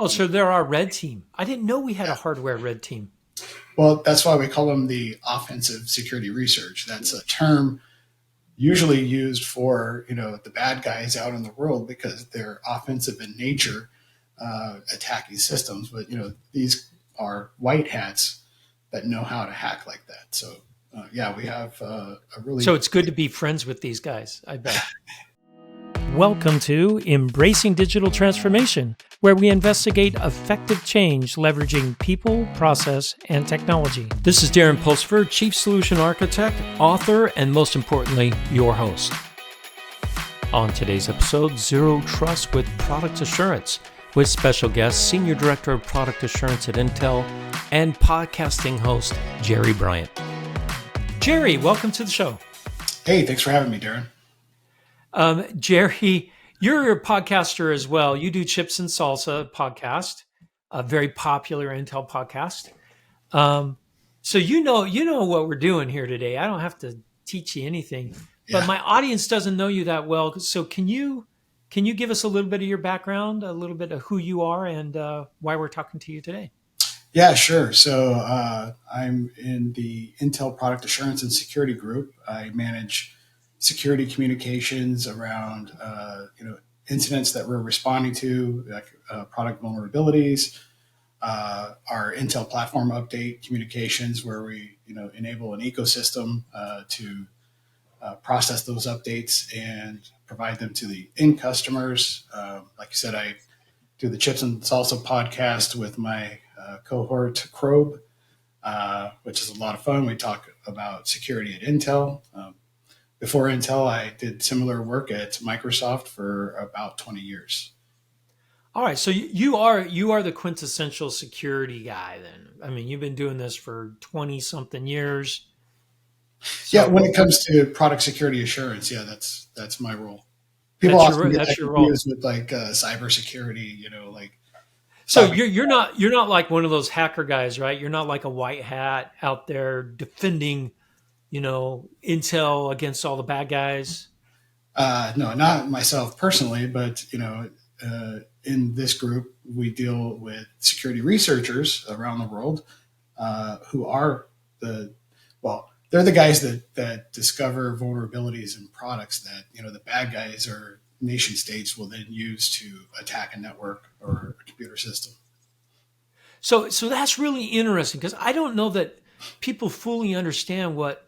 Oh, so they're our red team. I didn't know we had a hardware red team. Well, that's why we call them the offensive security research. That's a term usually used for the bad guys out in the world because they're offensive in nature, attacking systems. But these are white hats that know how to hack like that. So yeah, we have a So really it's good to be friends with these guys, I bet. Welcome to Embracing Digital Transformation, where we investigate effective change leveraging people, process, and technology. This is Darren Pulsford, Chief Solution Architect, author, and most importantly, your host. On today's episode, Zero Trust with Product Assurance, with special guest, Senior Director of Product Assurance at Intel, and podcasting host, Jerry Bryan. Jerry, welcome to the show. Hey, thanks for having me, Darren. Jerry, you're a podcaster as well. You do Chips and Salsa podcast, a very popular Intel podcast. So you know what we're doing here today. I don't have to teach you anything, but Yeah. my audience doesn't know you that well. So can you give us a little bit of your background, a little bit of who you are, and why we're talking to you today? Yeah, sure. So I'm in the Intel Product Assurance and Security Group. I manage security communications around incidents that we're responding to, like product vulnerabilities, our Intel platform update communications, where we enable an ecosystem to process those updates and provide them to the end customers. Like you said, I do the Chips and Salsa podcast with my cohort Crobe, which is a lot of fun. We talk about security at Intel. Before Intel, I did similar work at Microsoft for about 20 years. All right, so you are the quintessential security guy then. I mean, you've been doing this for 20 something years. Yeah, So when it comes to product security assurance, yeah, that's my role. People that's often get that your role. confused with like cybersecurity, like So stopping. you're not like one of those hacker guys, right? You're not like a white hat out there defending, Intel against all the bad guys. No, not myself personally, but in this group, we deal with security researchers around the world who are they're the guys that discover vulnerabilities in products that the bad guys or nation states will then use to attack a network or a computer system. So that's really interesting because I don't know that people fully understand what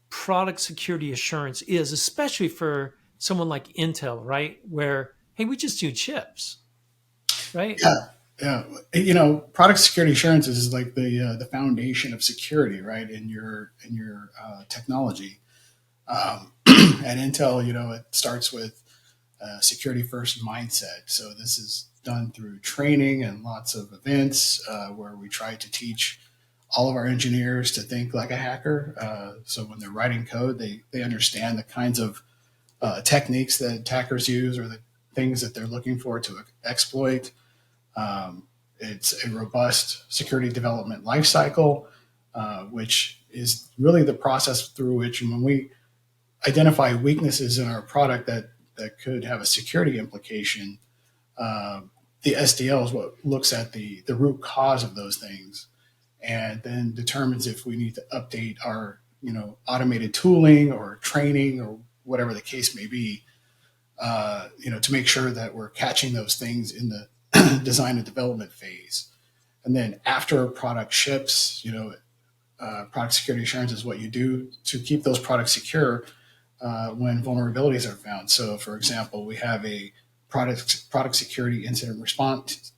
product security assurance is, especially for someone like Intel, right? Where hey, we just do chips, right? Yeah, yeah. Product security assurance is like the foundation of security, right? In your technology. At Intel, it starts with a security first mindset. So this is done through training and lots of events where we try to teach all of our engineers to think like a hacker. So when they're writing code, they understand the kinds of techniques that attackers use or the things that they're looking for to exploit. It's a robust security development lifecycle, which is really the process through which when we identify weaknesses in our product that could have a security implication, uh, the SDL is what looks at the root cause of those things and then determines if we need to update our automated tooling or training or whatever the case may be, to make sure that we're catching those things in the design and development phase. And then after a product ships, product security assurance is what you do to keep those products secure when vulnerabilities are found. So, for example, we have a product security incident response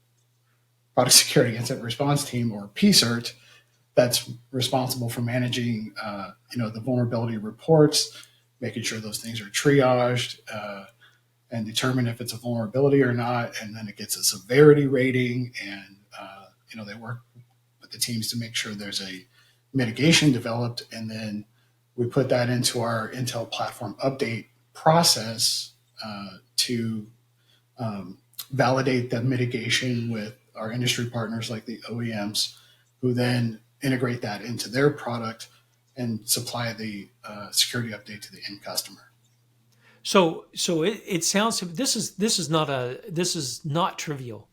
team, or PCERT, that's responsible for managing the vulnerability reports, making sure those things are triaged and determine if it's a vulnerability or not, and then it gets a severity rating, and they work with the teams to make sure there's a mitigation developed, and then we put that into our Intel platform update process to validate the mitigation with our industry partners like the OEMs, who then integrate that into their product and supply the security update to the end customer. So it sounds this is not trivial.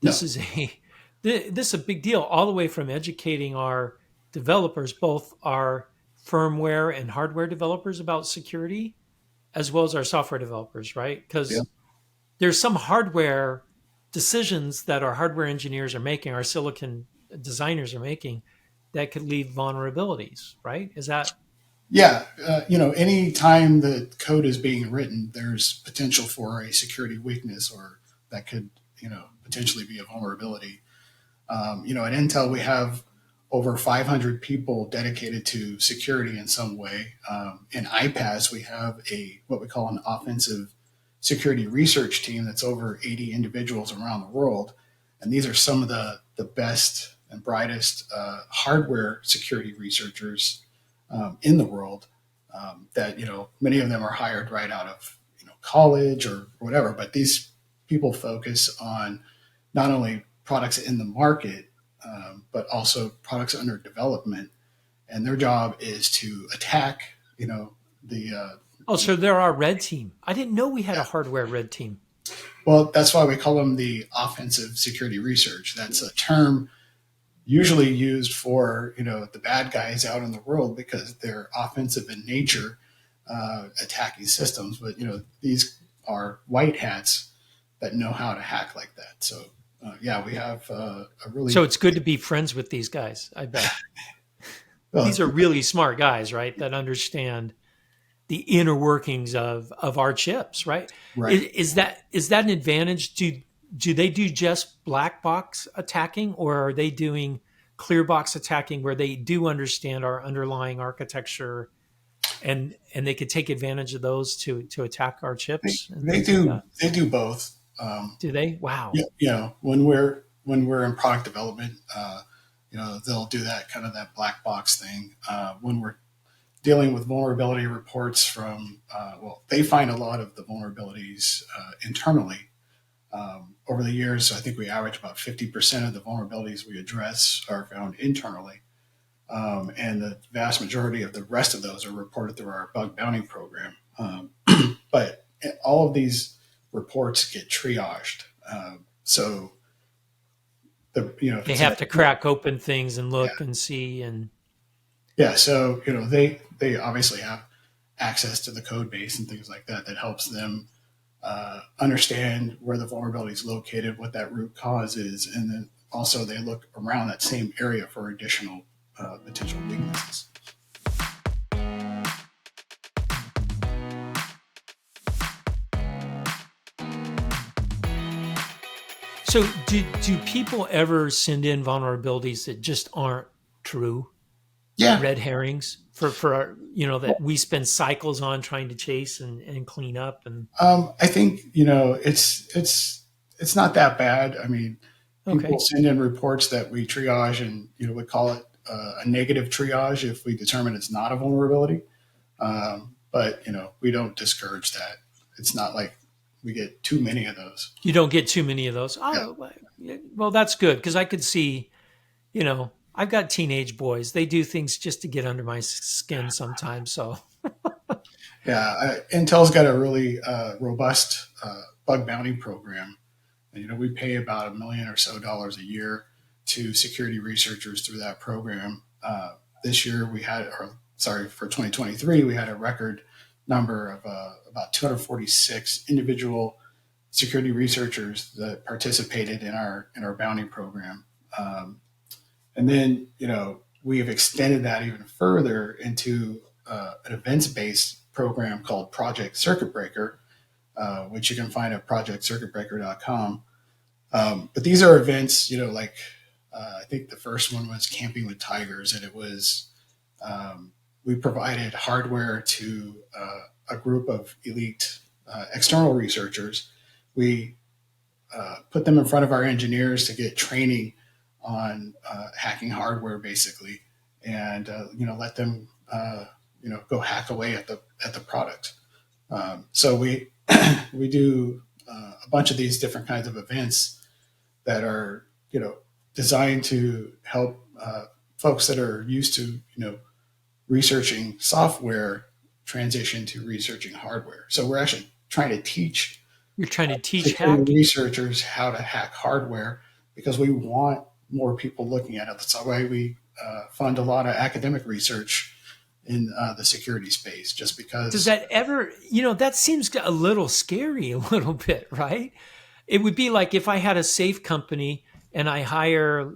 this No. is a this is a big deal, all the way from educating our developers, both our firmware and hardware developers, about security, as well as our software developers, right? Yeah. Because there's some hardware decisions that our hardware engineers are making, our silicon designers are making, that could leave vulnerabilities, right? Is that Yeah. Any time the code is being written, there's potential for a security weakness, or that could, potentially be a vulnerability. At Intel, we have over 500 people dedicated to security in some way. In IPAS, we have what we call an offensive security research team that's over 80 individuals around the world, and these are some of the best and brightest hardware security researchers in the world. That many of them are hired right out of college or whatever, but these people focus on not only products in the market, but also products under development. And their job is to attack, the, oh, so they're our red team. I didn't know we had yeah. a hardware red team. Well, that's why we call them the offensive security research. That's a term usually used for, the bad guys out in the world because they're offensive in nature, attacking systems. But, these are white hats that know how to hack like that. So, yeah, we have a So really it's good to be friends with these guys, I bet. well, These are really smart guys, right? That understand the inner workings of our chips, right? right. Is that an advantage? Do they do just black box attacking, or are they doing clear box attacking, where they do understand our underlying architecture, and they could take advantage of those to attack our They, chips and they things like do that? they do both. Do they? Wow. Yeah, when we're in product development, they'll do that kind of that black box thing. When we're dealing with vulnerability reports from, they find a lot of the vulnerabilities internally. Over the years, I think we average about 50% of the vulnerabilities we address are found internally. And the vast majority of the rest of those are reported through our bug bounty program. But all of these reports get triaged. So if They it's a have to crack open things and yeah, look and see and yeah. So they obviously have access to the code base and things like that helps them understand where the vulnerability is located, what that root cause is, and then also they look around that same area for additional potential weaknesses. so do people ever send in vulnerabilities that just aren't true? Yeah. Red herrings for our, that we spend cycles on trying to chase and clean up and I think it's not that bad. I mean, people okay. send in reports that we triage, and we call it a negative triage if we determine it's not a vulnerability. But we don't discourage that. It's not like we get too many of those. You don't get too many of those. Yeah, Oh, well, that's good, because I could see, I've got teenage boys. They do things just to get under my skin sometimes. So yeah. Intel's got a really robust bug bounty program, and we pay about $1 million or so a year to security researchers through that program. This year for 2023, we had a record number of about 246 individual security researchers that participated in our bounty program. And then, we have extended that even further into an events-based program called Project Circuit Breaker, which you can find at projectcircuitbreaker.com. But these are events, like I think the first one was Camping with Tigers, and it was we provided hardware to a group of elite external researchers. We put them in front of our engineers to get training on hacking hardware, basically, and let them go hack away at the product. So we we do a bunch of these different kinds of events that are designed to help folks that are used to researching software transition to researching hardware. So we're actually trying to teach you're trying to teach security hacking. researchers how to hack hardware, because we want more people looking at it. That's why we fund a lot of academic research in the security space, just Does because. that ever, that seems a little scary, a little bit, right? It would be like if I had a safe company and I hire,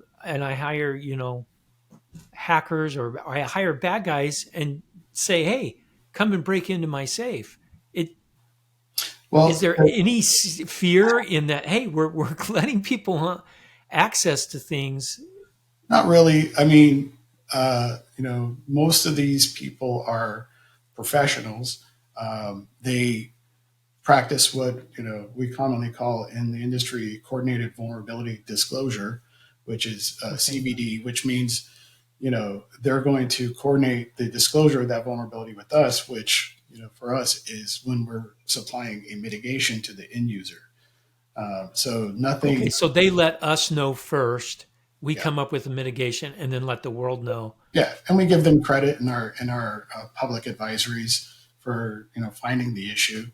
hackers or I hire bad guys and say, "Hey, come and break into my safe." It Is Well, there any fear in that? Hey, we're letting people access to things. not really. I mean, most of these people are professionals. They practice what we commonly call in the industry coordinated vulnerability disclosure, which is Okay. CVD, which means they're going to coordinate the disclosure of that vulnerability with us, which for us is when we're supplying a mitigation to the end user. So Okay, nothing. so they let us know first. We Yeah, come up with a mitigation and then let the world know. yeah, and we give them credit in our public advisories for finding the issue.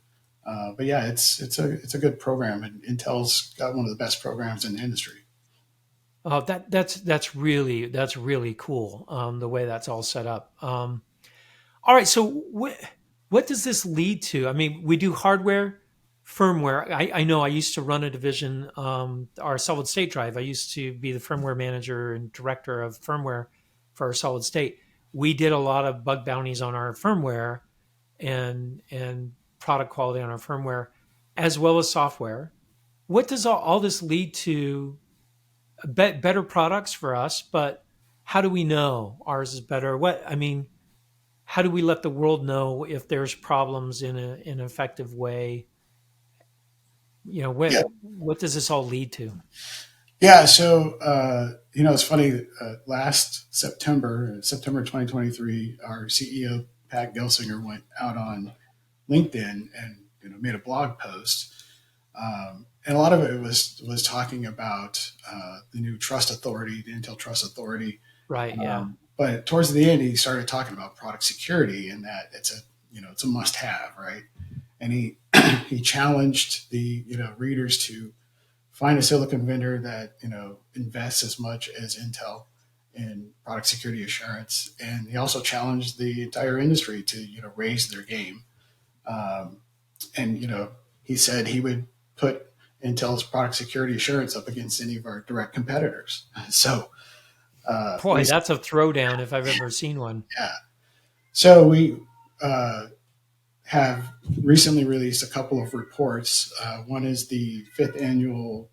But yeah, it's a good program, and Intel's got one of the best programs in the industry. Oh, that's really cool. The way that's all set up. All right, so what does this lead to? I mean, we do hardware, firmware. I know I used to run a division, our solid state drive. I used to be the firmware manager and director of firmware for our solid state. We did a lot of bug bounties on our firmware and product quality on our firmware, as well as software. What does all this lead to? Better products for us, but how do we know ours is better? How do we let the world know if there's problems in an effective way? What Yeah, what does this all lead to? yeah. So it's funny. Last September 2023, our CEO Pat Gelsinger went out on LinkedIn and made a blog post. And a lot of it was talking about the new trust authority, the Intel Trust Authority. Right? Yeah. But towards the end, he started talking about product security and that it's a must have, right? And he he challenged the readers to find a silicon vendor that invests as much as Intel in product security assurance, and he also challenged the entire industry to raise their game. Um, and he said he would put Intel's product security assurance up against any of our direct competitors. So we Boy, that's a throwdown if I've ever seen one. yeah. So we uh, have recently released a couple of reports. One is the fifth annual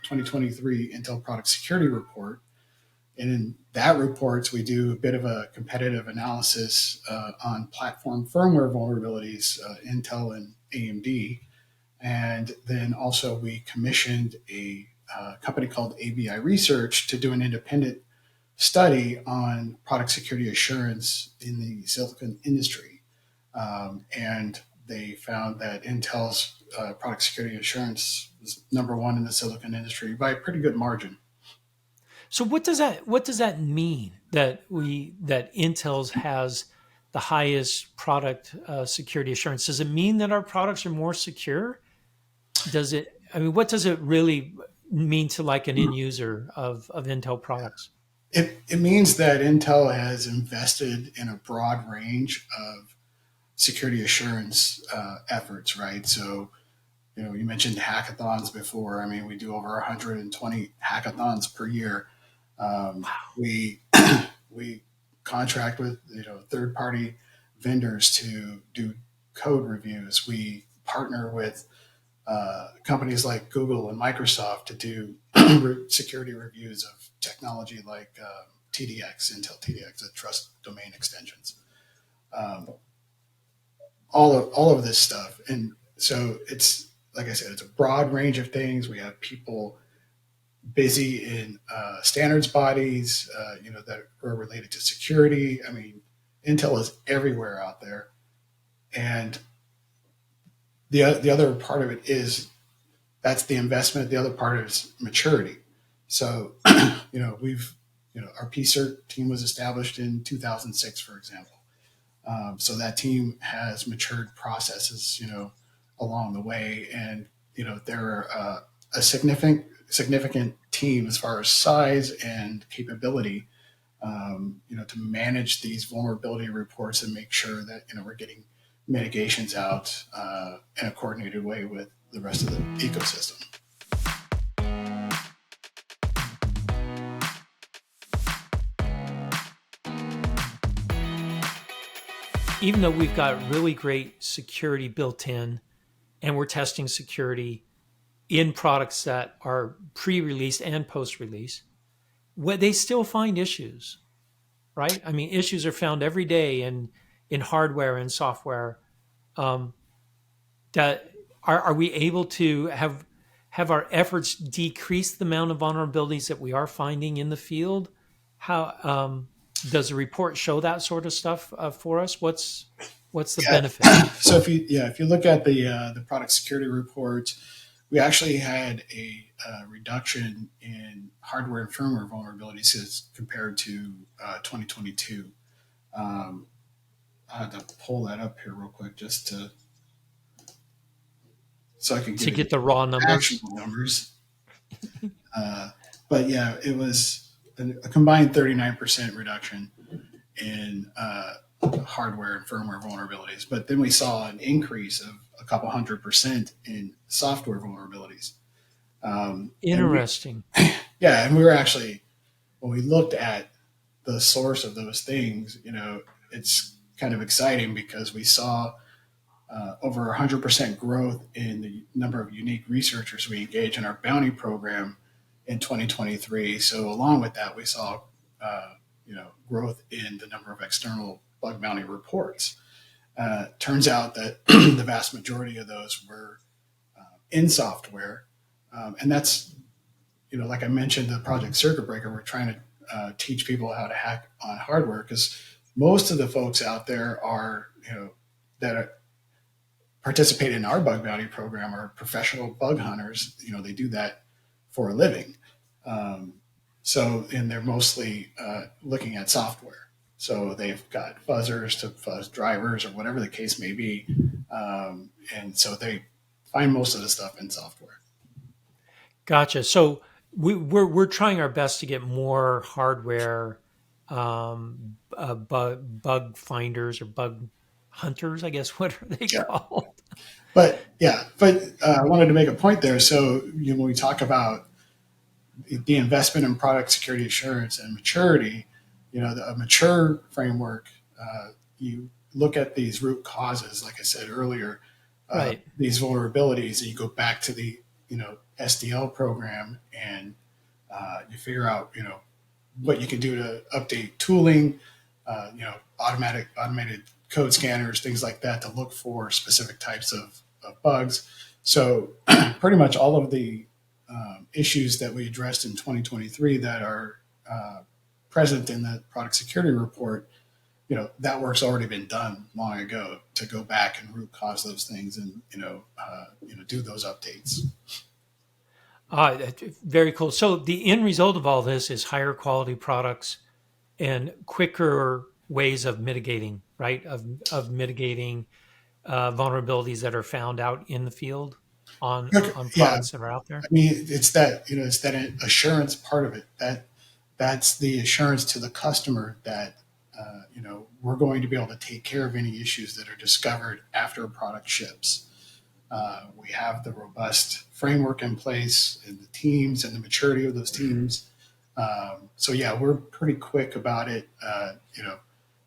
2023 Intel Product Security Report. And in that report, we do a bit of a competitive analysis on platform firmware vulnerabilities, Intel and AMD. And then also we commissioned a company called ABI Research to do an independent study on product security assurance in the silicon industry. And they found that Intel's product security assurance was number one in the silicon industry by a pretty good margin. So what does that mean that Intel's has the highest product security assurance? Does it mean that our products are more secure? Does it? I mean, what does it really mean to like an end user of Intel products? It means that Intel has invested in a broad range of security assurance efforts, right? So, you mentioned hackathons before. I mean, we do over 120 hackathons per year. We we contract with third party vendors to do code reviews. We partner with companies like Google and Microsoft to do security reviews of technology like TDX, Intel TDX, the trust domain extensions. Um, all of this stuff, and so it's like I said, it's a broad range of things. We have people busy in standards bodies, that are related to security. I mean, Intel is everywhere out there, and the other part of it is that's the investment. The other part is maturity. So, we've our PCERT team was established in 2006, for example. So that team has matured processes, along the way, and there are a significant team as far as size and capability, to manage these vulnerability reports and make sure that we're getting mitigations out in a coordinated way with the rest of the ecosystem. Even though we've got really great security built in and we're testing security in products that are pre-release and post-release, they still find issues, right? I mean, issues are found every day in hardware and software. Um, that are we able to have our efforts decrease the amount of vulnerabilities that we are finding in the field? How does the report show that sort of stuff for us? What's the Yeah. benefit? So if you look at the product security report, we actually had a reduction in hardware and firmware vulnerabilities as compared to 2022. Um, I have to pull that up here real quick just so I can To give you get the raw actual numbers? numbers. Uh, but yeah, it was a combined 39% reduction in hardware and firmware vulnerabilities. But then we saw an increase of a couple 100% in software vulnerabilities. And Interesting. we were actually, when we looked at the source of those things, it's kind of exciting because we saw over 100% growth in the number of unique researchers we engage in our bounty program in 2023. So along with that, we saw growth in the number of external bug bounty reports. Turns out that the vast majority of those were in software, and that's like I mentioned, the Project Circuit Breaker. We're trying to teach people how to hack on hardware because most of the folks out there are that are, participate in our bug bounty program are professional bug hunters. They do that for a living. Um, and they're mostly looking at software. So they've got fuzzers to fuzz drivers or whatever the case may be. And so they find most of the stuff in software. Gotcha. So we're trying our best to get more hardware bug finders or bug hunters, I guess. What are they Yeah. called? But I wanted to make a point there. So when we talk about the investment in product security assurance and maturity, a mature framework, you look at these root causes, like I said earlier, Right. these vulnerabilities, and you go back to the SDL program, and you figure out what you can do to update tooling, automated code scanners, things like that, to look for specific types of bugs. So pretty much all of the issues that we addressed in 2023 that are present in the product security report, that work's already been done long ago to go back and root cause those things and do those updates. Very cool. So the end result of all this is higher quality products and quicker ways of mitigating, right? Of mitigating vulnerabilities that are found out in the field on Yeah, products that are out there. I mean, it's that assurance part of it. That's the assurance to the customer that we're going to be able to take care of any issues that are discovered after a product ships. We have the robust framework in place, and the teams and the maturity of those teams. So yeah, we're pretty quick about it.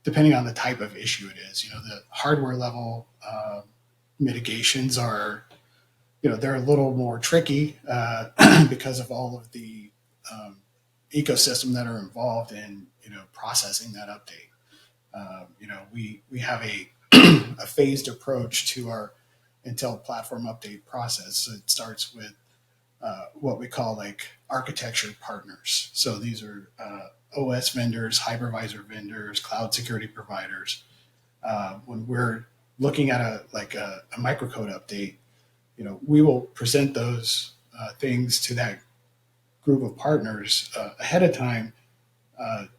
Depending on the type of issue it is, the hardware level mitigations are they're a little more tricky because of all of the ecosystem that are involved in processing that update. We have a phased approach to our Intel platform update process. So it starts with what we call like architecture partners. So these are OS vendors, hypervisor vendors, cloud security providers. When we're looking at a microcode update, we will present those things to that group of partners ahead of time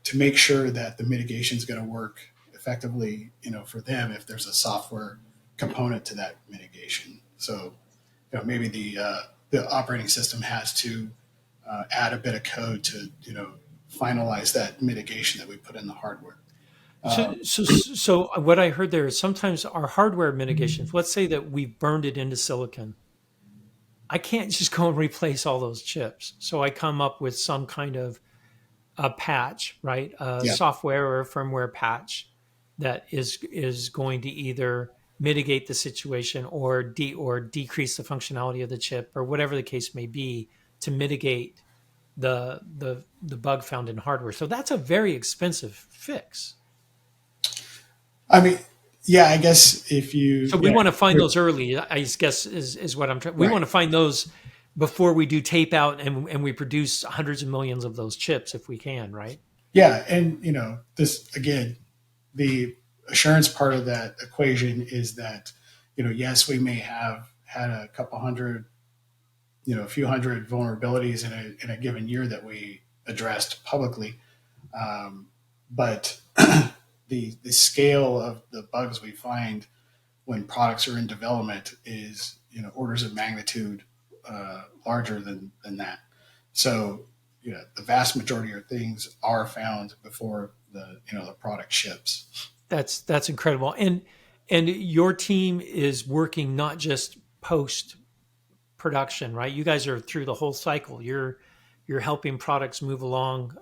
to make sure that the mitigation is going to work effectively, for them if there's a software component to that mitigation. So, maybe the operating system has to add a bit of code to finalize that mitigation that we put in the hardware. So what I heard there is sometimes our hardware mitigation, let's say that we've burned it into silicon, I can't just go and replace all those chips. So I come up with some kind of a patch, right? A Yeah. software or a firmware patch that is going to either mitigate the situation or decrease the functionality of the chip or whatever the case may be to mitigate the bug found in hardware. So that's a very expensive fix. I mean, yeah, I guess if So you, we yeah, want to find those early. I guess is what I'm trying. We right. want to find those before we do tape out and we produce hundreds of millions of those chips if we can, right? Yeah. And, this, again, the assurance part of that equation is that, yes, we may have had a couple hundred, a few hundred vulnerabilities in a given year that we addressed publicly. But the scale of the bugs we find when products are in development is orders of magnitude larger than that. So the vast majority of things are found before the product ships. That's incredible. And your team is working not just post production, right? You guys are through the whole cycle. You're helping products move along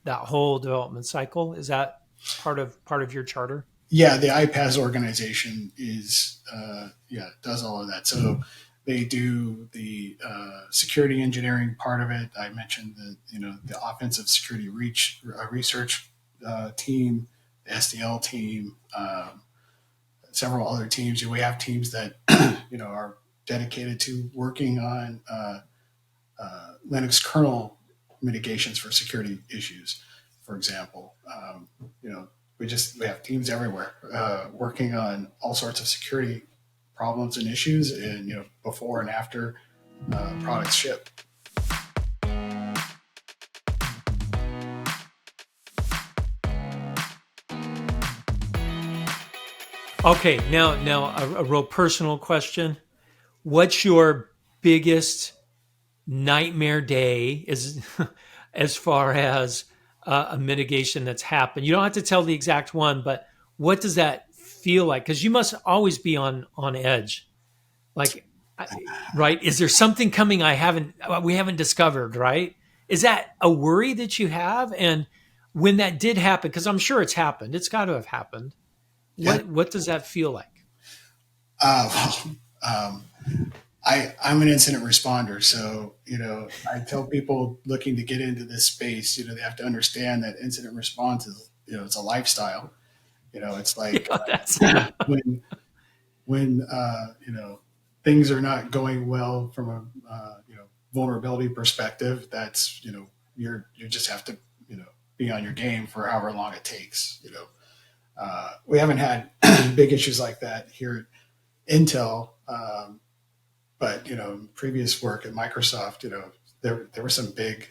that whole development cycle. Is that part of your charter? Yeah, the iPaaS organization is does all of that. So they do the security engineering part of it. I mentioned the offensive security research team, the SDL team, several other teams. We have teams that are dedicated to working on Linux kernel mitigations for security issues, for example. We have teams everywhere working on all sorts of security problems and issues, and before and after products ship. Okay, now a real personal question. What's your biggest nightmare day is as far as a mitigation that's happened? You don't have to tell the exact one, but what does that feel like? Because you must always be on edge. Like, right? Is there something coming we haven't discovered? Right? Is that a worry that you have? And when that did happen, because I'm sure it's happened, it's got to have happened. Yeah. What does that feel like? Well, I'm an incident responder, so I tell people looking to get into this space, they have to understand that incident response is it's a lifestyle. It's like That's when things are not going well from a vulnerability perspective. That's you just have to be on your game for however long it takes. We haven't had big issues like that here at Intel. But previous work at Microsoft, there were some big,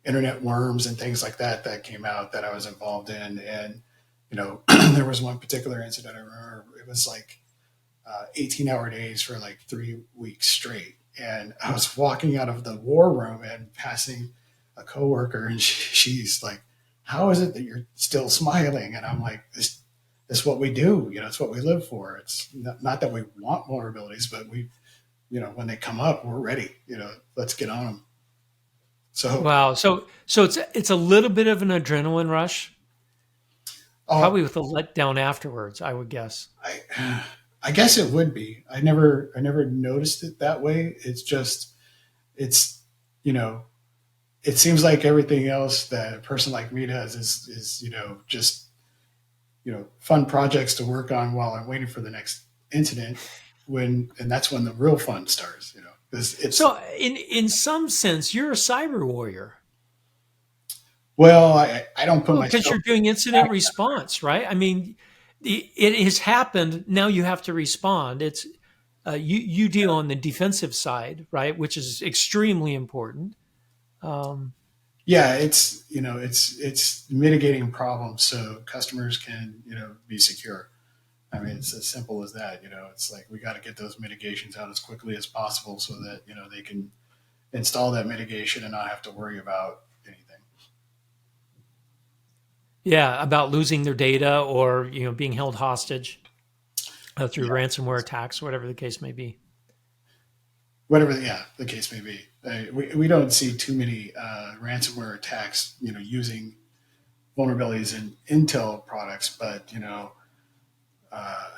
internet worms and things like that came out that I was involved in, and there was one particular incident I remember. It was like 18-hour days for like 3 weeks straight, and I was walking out of the war room and passing a coworker, and she's like, "How is it that you're still smiling?" And I'm like, "This is what we do. It's what we live for. It's not that we want vulnerabilities, but we." When they come up, we're ready. Let's get on them. So, wow. So it's a little bit of an adrenaline rush, oh, probably with a letdown afterwards, I would guess. I guess it would be. I never noticed it that way. It's just, it's, you know, it seems like everything else that a person like me does is just fun projects to work on while I'm waiting for the next incident. And that's when the real fun starts. Because it's So in some sense, you're a cyber warrior. well, I don't put Well, because myself. you're doing incident response, right? I mean, it has happened. Now you have to respond. It's you deal on the defensive side, right, which is extremely important. Um, Yeah, it's mitigating problems so customers can be secure. I mean, it's as simple as that. It's like we got to get those mitigations out as quickly as possible so that they can install that mitigation and not have to worry about anything. Yeah, about losing their data or being held hostage through Yeah, ransomware attacks, whatever the case may be. whatever, the case may be. We don't see too many ransomware attacks, using vulnerabilities in Intel products, but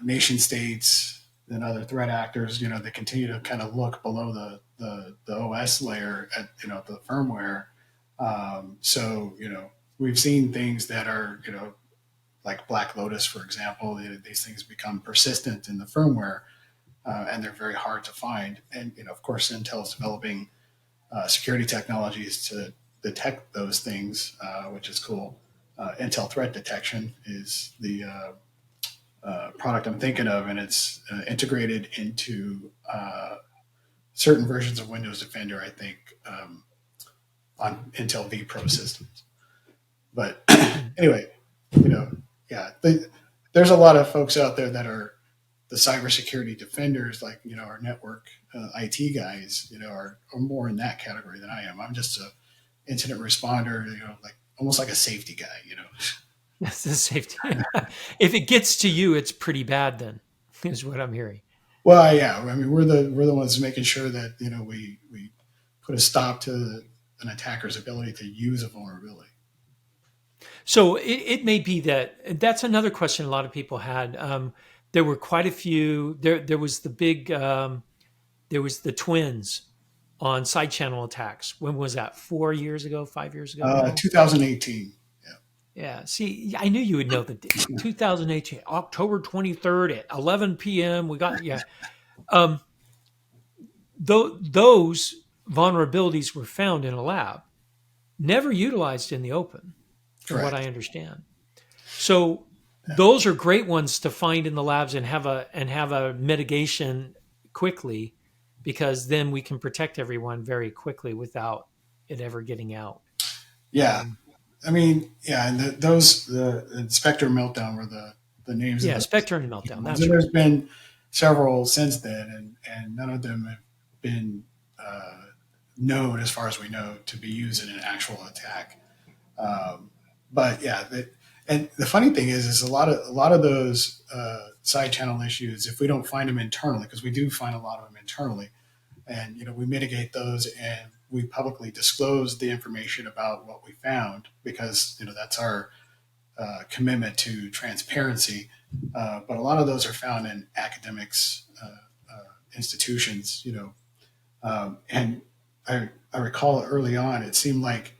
nation states and other threat actors, they continue to kind of look below the OS layer at the firmware. So we've seen things that are like Black Lotus, for example. These things become persistent in the firmware, and they're very hard to find. And of course, Intel is developing security technologies to detect those things, which is cool. Intel Threat Detection is the product I'm thinking of, and it's integrated into certain versions of Windows Defender, I think, on Intel vPro systems. But anyway, yeah, there's a lot of folks out there that are the cybersecurity defenders, like our network IT guys, are more in that category than I am. I'm just a incident responder, like almost like a safety guy. That's the safety. If it gets to you, it's pretty bad. Then is what I'm hearing. Well, yeah, I mean we're the ones making sure that we put a stop to an attacker's ability to use a vulnerability. So it may be that's another question a lot of people had. There were quite a few. There was the big. There was the twins on side channel attacks. When was that? 4 years ago? 5 years ago now? 2018. Yeah. Yeah. See, I knew you would know the date. 2018, October 23rd at 11 p.m. We got yeah. Um, those vulnerabilities were found in a lab, never utilized in the open, from what I Correct. understand. So those are great ones to find in the labs and have a mitigation quickly, because then we can protect everyone very quickly without it ever getting out. Yeah. I mean, yeah, and the Spectre Meltdown were the names of Yeah, the Spectre and key Meltdown. ones, That's and right. there's been several since then, and none of them have been known, as far as we know, to be used in an actual attack. But yeah, and the funny thing is a lot of those side channel issues, if we don't find them internally, because we do find a lot of them internally, and we mitigate those, and we publicly disclose the information about what we found, because that's our commitment to transparency. But a lot of those are found in academics institutions, and I recall early on, it seemed like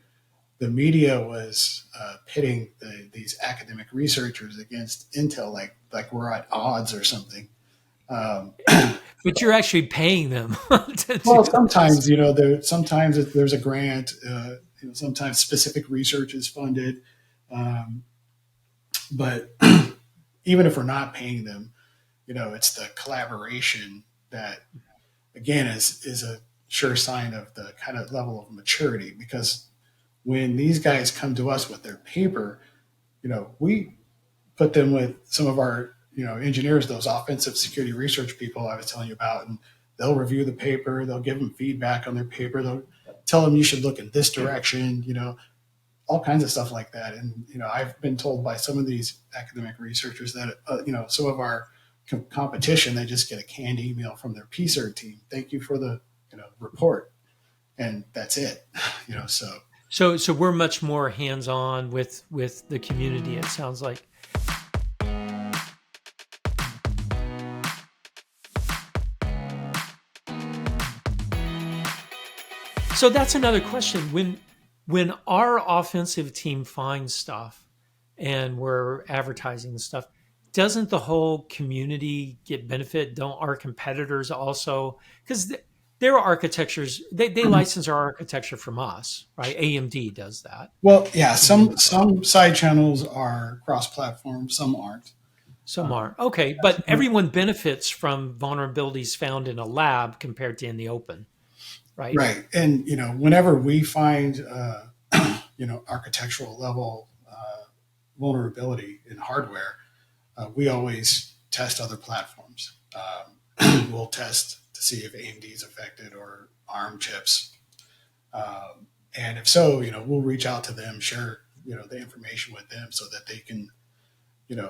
the media was pitting these academic researchers against Intel, like we're at odds or something. Um, But you're actually paying them to do well, this. sometimes sometimes there's a grant. Sometimes specific research is funded, um, but even if we're not paying them, it's the collaboration that again is a sure sign of the kind of level of maturity. Because when these guys come to us with their paper, we put them with some of our engineers, those offensive security research people I was telling you about, and they'll review the paper, they'll give them feedback on their paper, they'll tell them you should look in this direction, all kinds of stuff like that. And I've been told by some of these academic researchers that some of our competition, they just get a canned email from their PCERT team, thank you for the report, and that's it. So So we're much more hands-on with the community, it sounds like. So that's another question. When our offensive team finds stuff and we're advertising the stuff, doesn't the whole community get benefit? Don't our competitors also? Because their architectures, they license our architecture from us, right? AMD does that. well, yeah, And the other some side channels are cross-platform, some aren't. some Um, are. Okay, but everyone benefits from vulnerabilities found in a lab compared to in the open, right? Right. And, whenever we find, architectural level vulnerability in hardware, we always test other platforms. We'll test to see if AMD is affected or ARM chips. And if so, we'll reach out to them, share, the information with them so that they can,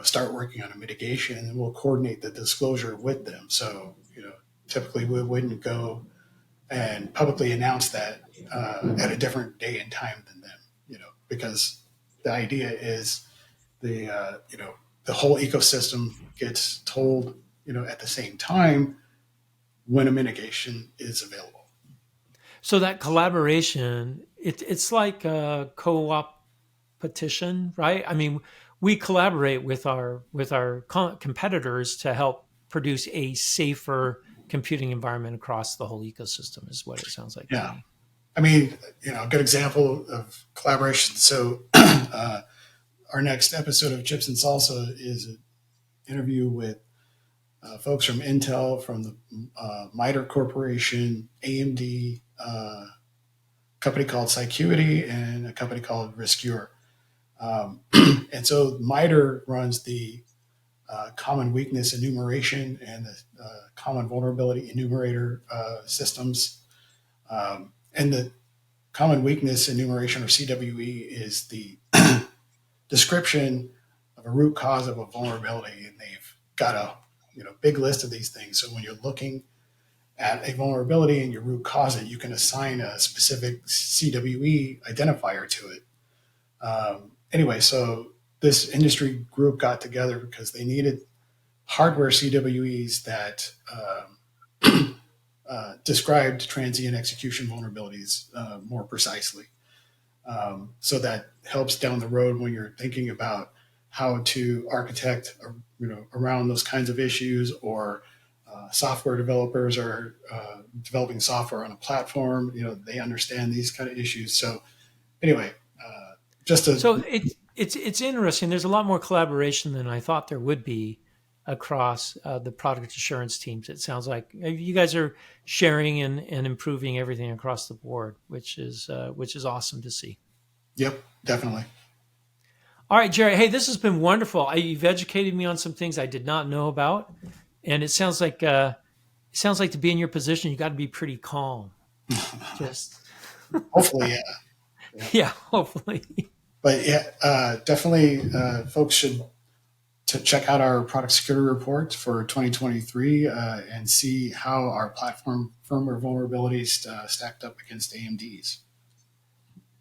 start working on a mitigation, and we'll coordinate the disclosure with them. So, typically we wouldn't go and publicly announce that at a different day and time than them, because the idea is the whole ecosystem gets told, at the same time when a mitigation is available. So that collaboration, it's like a co-op petition, right? I mean, we collaborate with our competitors to help produce a safer computing environment across the whole ecosystem, is what it sounds like. Yeah. I mean, a good example of collaboration. So our next episode of Chips and Salsa is an interview with folks from Intel, from the MITRE Corporation, AMD, a company called Cycuity, and a company called Riscure. And so MITRE runs the common weakness enumeration and the common vulnerability enumerator systems. And the common weakness enumeration, or CWE, is the description of a root cause of a vulnerability. And they've got a big list of these things. So when you're looking at a vulnerability and your root cause it, you can assign a specific CWE identifier to it. Anyway, so this industry group got together because they needed hardware CWEs that described transient execution vulnerabilities more precisely. So that helps down the road when you're thinking about how to architect, around those kinds of issues, or software developers are developing software on a platform. They understand these kind of issues. So anyway, so it's interesting. There's a lot more collaboration than I thought there would be across the product assurance teams. It sounds like you guys are sharing and improving everything across the board, which is awesome to see. Yep, definitely. All right, Jerry. Hey, this has been wonderful. You've educated me on some things I did not know about, and it sounds like to be in your position, you got to be pretty calm. Just hopefully, yeah. Yeah, hopefully. But yeah, definitely, folks should check out our product security report for 2023 and see how our platform firmware vulnerabilities stacked up against AMD's.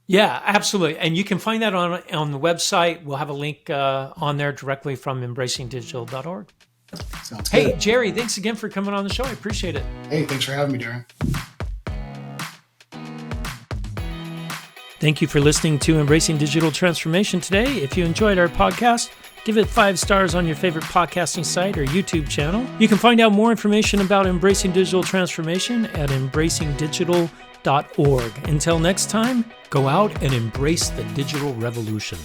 Yeah, absolutely. And you can find that on the website. We'll have a link on there directly from embracingdigital.org. Sounds good. Hey, Jerry, thanks again for coming on the show. I appreciate it. Hey, thanks for having me, Darren. Thank you for listening to Embracing Digital Transformation today. If you enjoyed our podcast, give it 5 stars on your favorite podcasting site or YouTube channel. You can find out more information about Embracing Digital Transformation at embracingdigital.org. Until next time, go out and embrace the digital revolution.